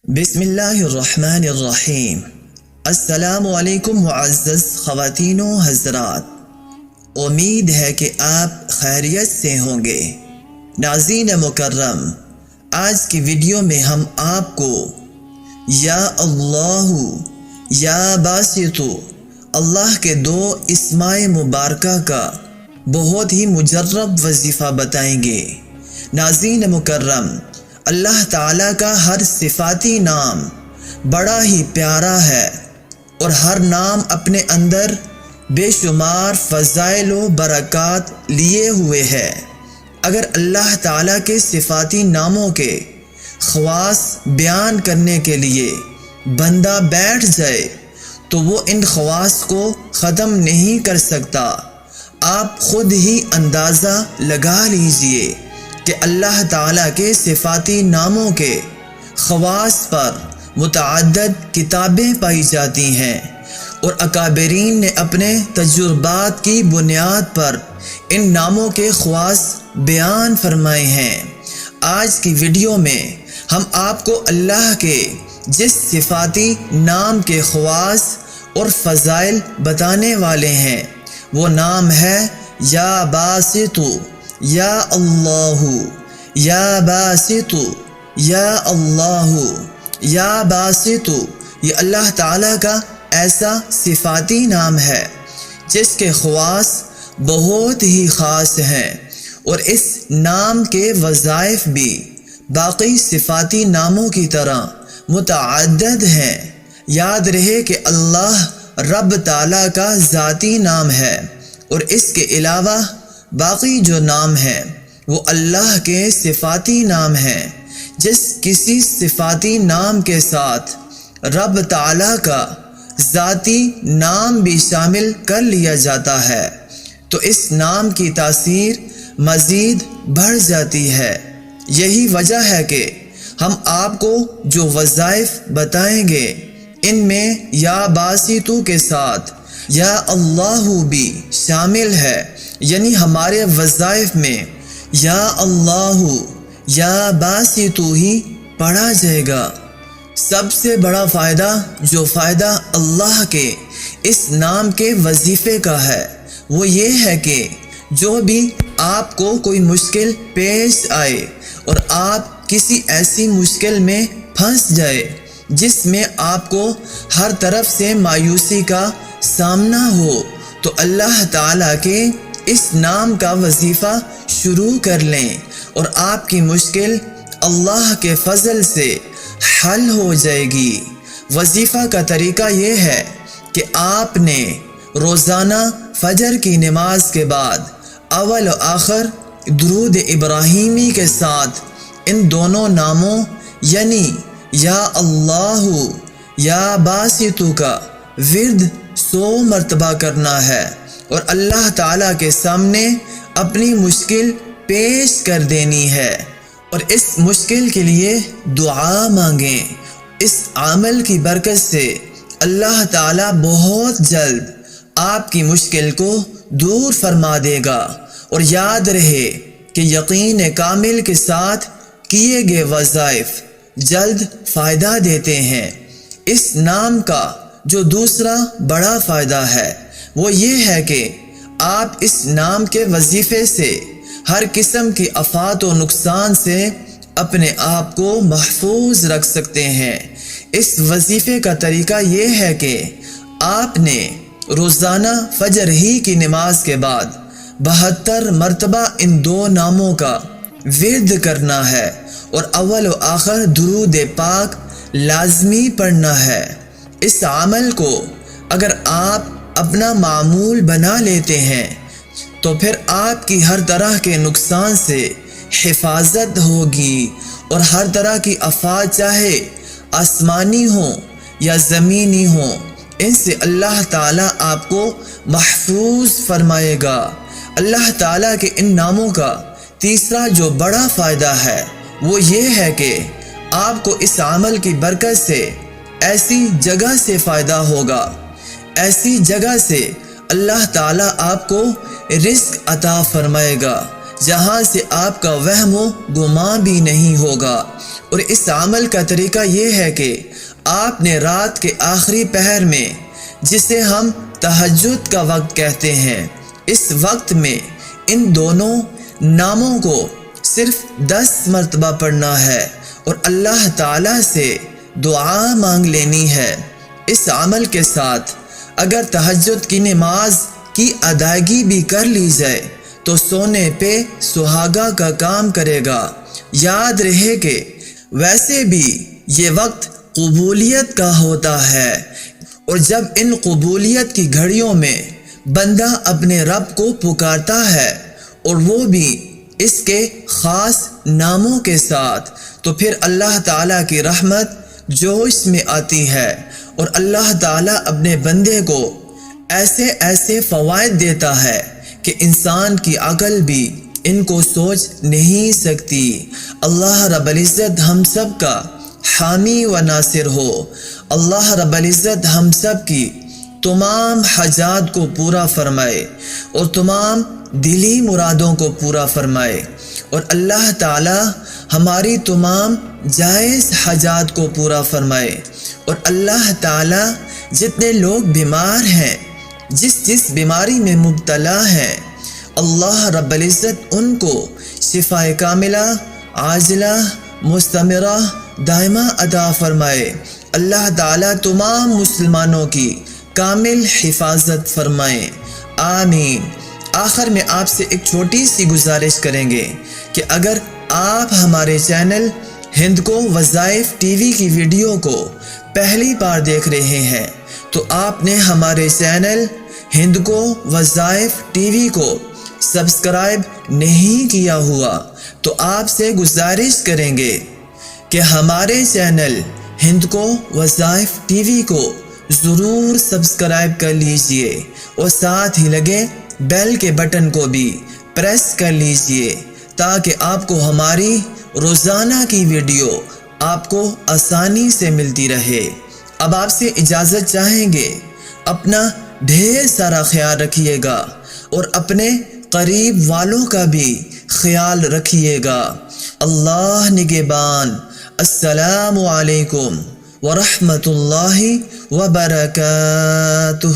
بسم اللہ الرحمن الرحیم۔ السلام علیکم معزز خواتین و حضرات، امید ہے کہ آپ خیریت سے ہوں گے۔ ناظرین مکرم، آج کی ویڈیو میں ہم آپ کو یا اللہ یا باسط اللہ کے دو اسماء مبارکہ کا بہت ہی مجرب وظیفہ بتائیں گے۔ ناظرین مکرم، اللہ تعالیٰ کا ہر صفاتی نام بڑا ہی پیارا ہے اور ہر نام اپنے اندر بے شمار فضائل و برکات لیے ہوئے ہے۔ اگر اللہ تعالیٰ کے صفاتی ناموں کے خواص بیان کرنے کے لیے بندہ بیٹھ جائے تو وہ ان خواص کو ختم نہیں کر سکتا۔ آپ خود ہی اندازہ لگا لیجئے کہ اللہ تعالیٰ کے صفاتی ناموں کے خواص پر متعدد کتابیں پائی جاتی ہیں اور اکابرین نے اپنے تجربات کی بنیاد پر ان ناموں کے خواص بیان فرمائے ہیں۔ آج کی ویڈیو میں ہم آپ کو اللہ کے جس صفاتی نام کے خواص اور فضائل بتانے والے ہیں وہ نام ہے یا باسط، یا اللہ، یا باسط، یا اللہ۔ یا باسط یہ اللہ تعالیٰ کا ایسا صفاتی نام ہے جس کے خواص بہت ہی خاص ہیں اور اس نام کے وظائف بھی باقی صفاتی ناموں کی طرح متعدد ہیں۔ یاد رہے کہ اللہ رب تعالیٰ کا ذاتی نام ہے اور اس کے علاوہ باقی جو نام ہیں وہ اللہ کے صفاتی نام ہیں۔ جس کسی صفاتی نام کے ساتھ رب تعالیٰ کا ذاتی نام بھی شامل کر لیا جاتا ہے تو اس نام کی تاثیر مزید بڑھ جاتی ہے۔ یہی وجہ ہے کہ ہم آپ کو جو وظائف بتائیں گے ان میں یا باسط کے ساتھ یا اللہ بھی شامل ہے، یعنی ہمارے وظائف میں یا اللہ یا باسط ہی پڑھا جائے گا۔ سب سے بڑا فائدہ جو فائدہ اللہ کے اس نام کے وظیفے کا ہے وہ یہ ہے کہ جو بھی آپ کو کوئی مشکل پیش آئے اور آپ کسی ایسی مشکل میں پھنس جائے جس میں آپ کو ہر طرف سے مایوسی کا سامنا ہو تو اللہ تعالیٰ کے اس نام کا وظیفہ شروع کر لیں اور آپ کی مشکل اللہ کے فضل سے حل ہو جائے گی۔ وظیفہ کا طریقہ یہ ہے کہ آپ نے روزانہ فجر کی نماز کے بعد اول و آخر درود ابراہیمی کے ساتھ ان دونوں ناموں یعنی یا اللہ یا باسط کا ورد 100 مرتبہ کرنا ہے اور اللہ تعالیٰ کے سامنے اپنی مشکل پیش کر دینی ہے اور اس مشکل کے لیے دعا مانگیں۔ اس عمل کی برکت سے اللہ تعالیٰ بہت جلد آپ کی مشکل کو دور فرما دے گا۔ اور یاد رہے کہ یقین کامل کے ساتھ کیے گئے وظائف جلد فائدہ دیتے ہیں۔ اس نام کا جو دوسرا بڑا فائدہ ہے وہ یہ ہے کہ آپ اس نام کے وظیفے سے ہر قسم کی آفات و نقصان سے اپنے آپ کو محفوظ رکھ سکتے ہیں۔ اس وظیفے کا طریقہ یہ ہے کہ آپ نے روزانہ فجر ہی کی نماز کے بعد 72 مرتبہ ان دو ناموں کا ورد کرنا ہے اور اول و آخر درود پاک لازمی پڑھنا ہے۔ اس عمل کو اگر آپ اپنا معمول بنا لیتے ہیں تو پھر آپ کی ہر طرح کے نقصان سے حفاظت ہوگی اور ہر طرح کی آفات چاہے آسمانی ہوں یا زمینی ہوں ان سے اللہ تعالیٰ آپ کو محفوظ فرمائے گا۔ اللہ تعالیٰ کے ان ناموں کا تیسرا جو بڑا فائدہ ہے وہ یہ ہے کہ آپ کو اس عمل کی برکت سے ایسی جگہ سے فائدہ ہوگا، ایسی جگہ سے اللہ تعالیٰ آپ کو رزق عطا فرمائے گا جہاں سے آپ کا وہم و گمان بھی نہیں ہوگا۔ اور اس عمل کا طریقہ یہ ہے کہ آپ نے رات کے آخری پہر میں، جسے ہم تہجد کا وقت کہتے ہیں، اس وقت میں ان دونوں ناموں کو صرف 10 مرتبہ پڑھنا ہے اور اللہ تعالیٰ سے دعا مانگ لینی ہے۔ اس عمل کے ساتھ اگر تہجد کی نماز کی ادائیگی بھی کر لی جائے تو سونے پہ سہاگا کا کام کرے گا۔ یاد رہے کہ ویسے بھی یہ وقت قبولیت کا ہوتا ہے، اور جب ان قبولیت کی گھڑیوں میں بندہ اپنے رب کو پکارتا ہے اور وہ بھی اس کے خاص ناموں کے ساتھ، تو پھر اللہ تعالیٰ کی رحمت جوش میں آتی ہے، اور اللہ تعالیٰ اپنے بندے کو ایسے ایسے فوائد دیتا ہے کہ انسان کی عقل بھی ان کو سوچ نہیں سکتی۔ اللہ رب العزت ہم سب کا حامی و ناصر ہو۔ اللہ رب العزت ہم سب کی تمام حاجات کو پورا فرمائے اور تمام دلی مرادوں کو پورا فرمائے، اور اللہ تعالی ہماری تمام جائز حاجات کو پورا فرمائے، اور اللہ تعالی جتنے لوگ بیمار ہیں، جس بیماری میں مبتلا ہیں، اللہ رب العزت ان کو شفاء کاملہ، عاجلہ، مستمرہ، دائمہ عطا فرمائے۔ اللہ تعالیٰ تمام مسلمانوں کی کامل حفاظت فرمائے، آمین۔ آخر میں آپ سے ایک چھوٹی سی گزارش کریں گے کہ اگر آپ ہمارے چینل ہند کو وظائف ٹی وی کی ویڈیو کو پہلی بار دیکھ رہے ہیں تو آپ نے ہمارے چینل ہند کو وظائف ٹی وی کو سبسکرائب نہیں کیا ہوا تو آپ سے گزارش کریں گے کہ ہمارے چینل ہند کو وظائف ٹی وی کو ضرور سبسکرائب کر لیجئے، اور ساتھ ہی لگے بیل کے بٹن کو بھی پریس کر لیجئے تاکہ آپ کو ہماری روزانہ کی ویڈیو آپ کو آسانی سے ملتی رہے۔ اب آپ سے اجازت چاہیں گے، اپنا ڈھیر سارا خیال رکھیے گا اور اپنے قریب والوں کا بھی خیال رکھیے گا۔ اللہ نگہبان۔ السلام علیکم ورحمۃ اللہ وبرکاتہ۔